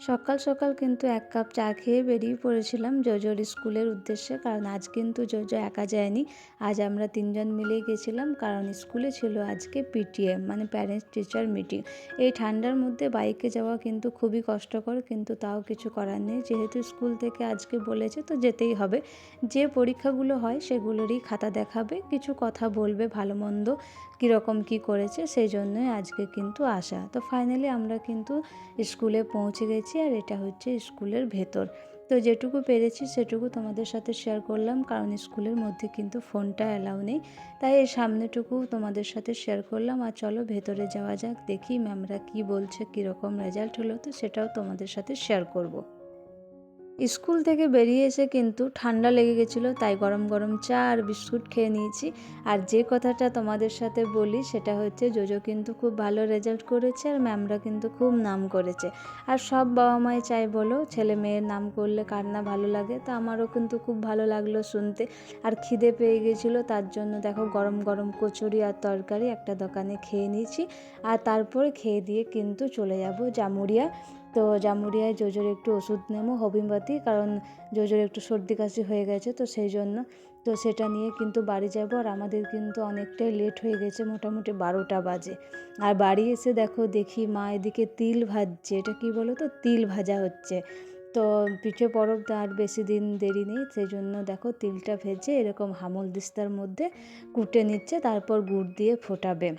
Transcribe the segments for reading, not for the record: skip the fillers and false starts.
সকাল সকাল কিন্তু ১ কাপ চা খেয়ে বেরিয়ে পড়েছিলাম জোজোর স্কুলের উদ্দেশ্যে। কারণ আজ কিন্তু জোজো একা যায়নি। আজ আমরা ৩ জন মিলেই গেছিলাম। কারণ স্কুলে ছিল আজকে পিটিএম মানে প্যারেন্টস টিচার মিটিং। এই ঠান্ডার মধ্যে বাইকে যাওয়া কিন্তু খুবই কষ্টকর, কিন্তু তাও কিছু করার নেই। যেহেতু স্কুল থেকে আজকে বলেছে তো যেতেই হবে। যে পরীক্ষাগুলো হয় সেগুলোরই খাতা দেখাবে, কিছু কথা বলবে ভালো মন্দ কীরকম কী করেছে, সেই জন্যই আজকে কিন্তু আসা। তো ফাইনালি আমরা কিন্তু স্কুলে পৌঁছে গেছি, আর এটা হচ্ছে স্কুলের ভেতর। তো যেটুকু পেরেছি সেটুকু তোমাদের সাথে শেয়ার করলাম, কারণ স্কুলের মধ্যে কিন্তু ফোনটা অ্যালাউ নেই। তাই এই সামনেটুকু তোমাদের সাথে শেয়ার করলাম। আর চলো ভেতরে যাওয়া যাক, দেখি ম্যামরা কী বলছে, কীরকম রেজাল্ট হলো, তো সেটাও তোমাদের সাথে শেয়ার করব। স্কুল থেকে বেরিয়ে এসে কিন্তু ঠান্ডা লেগে গেছিলো, তাই গরম গরম চা আর বিস্কুট খেয়ে নিয়েছি। আর যে কথাটা তোমাদের সাথে বলি সেটা হচ্ছে জোজো কিন্তু খুব ভালো রেজাল্ট করেছে, আর ম্যামরা কিন্তু খুব নাম করেছে। আর সব বাবা মাই চাই বলো ছেলে মেয়ের নাম করলে কার না ভালো লাগে, তো আমারও কিন্তু খুব ভালো লাগলো শুনতে। আর খিদে পেয়ে গেছিলো, তার জন্য দেখো গরম গরম কচুরি আর তরকারি একটা দোকানে খেয়ে নিয়েছি। আর তারপরে খেয়ে দিয়ে কিন্তু চলে যাব জামুরিয়া। তো জামুরিয়ায় জোজোর একটু ওষুধ নেবো হোমিওপ্যাথি, কারণ জোজোর একটু সর্দি কাশি হয়ে গেছে, তো সেই জন্য তো সেটা নিয়ে কিন্তু বাড়ি যাব। আর আমাদের কিন্তু অনেকটাই লেট হয়ে গেছে, মোটামুটি 12টা বাজে। আর বাড়ি এসে দেখি মা এদিকে তিল ভাজছে। এটা কি বলো তো, তিল ভাজা হচ্ছে। তো পিঠে পরব আর বেশি দিন দেরি নেই, সেই জন্য দেখো তিলটা ভেজে এরকম হামল দিস্তার মধ্যে কুটে নিচ্ছে, তারপর গুড় দিয়ে ফোটাবে।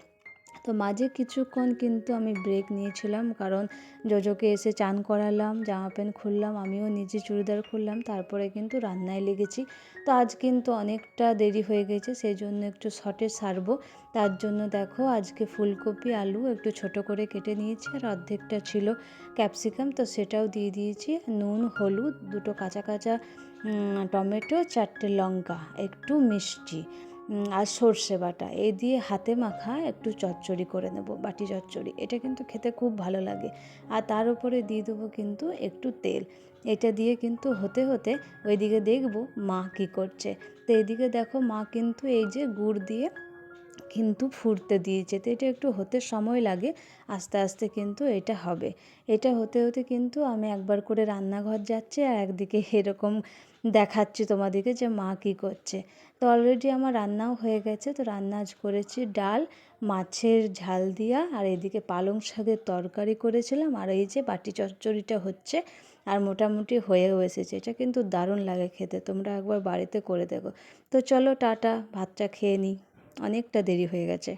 তো মাঝে কিছুক্ষণ কিন্তু আমি ব্রেক নিয়েছিলাম, কারণ জোজোকে এসে চান করালাম, জামা প্যান্ট খুললাম, আমিও নিজে চুড়িদার খুললাম, তারপরে কিন্তু রান্নায় লেগেছি। তো আজ কিন্তু অনেকটা দেরি হয়ে গেছে, সেই জন্য একটু শর্টে সারবো। তার জন্য দেখো আজকে ফুলকপি আলু একটু ছোট করে কেটে নিয়েছি, আর অর্ধেকটা ছিল ক্যাপসিকাম, তো সেটাও দিয়ে দিয়েছি। নুন হলুদ, দুটো কাঁচা কাঁচা টমেটো, 4টে লঙ্কা, একটু মিষ্টি আর সর্ষে বাটা, এই দিয়ে হাতে মাখা একটু চচ্চড়ি করে নেব, বাটি চচ্চড়ি। এটা কিন্তু খেতে খুব ভালো লাগে। আর তার উপরে দিয়ে দেবো কিন্তু একটু তেল। এটা দিয়ে কিন্তু হতে হতে ওইদিকে দেখবো মা কী করছে। তো এদিকে দেখো মা কিন্তু এই যে গুড় দিয়ে কিন্তু ফুটতে দিয়েছে, তো এটা একটু হতে সময় লাগে, আস্তে আস্তে কিন্তু এটা হবে। এটা হতে হতে কিন্তু আমি একবার করে রান্নাঘর যাচ্ছি, আর একদিকে এরকম দেখাচ্ছি তোমাদেরকে যে মা কী করছে। তো অলরেডি আমার রান্নাও হয়ে গেছে। তো রান্না আজ করেছি ডাল, মাছের ঝাল দিয়া, আর এদিকে পালং শাকের তরকারি করেছিলাম, আর এই যে বাটি চচ্চড়িটা হচ্ছে, আর মোটামুটি হয়েও এসেছে। এটা কিন্তু দারুণ লাগে খেতে, তোমরা একবার বাড়িতে করে দেখো। তো চলো টাটা, ভাতটা খেয়ে নিই, অনেকটা দেরি হয়ে গেছে।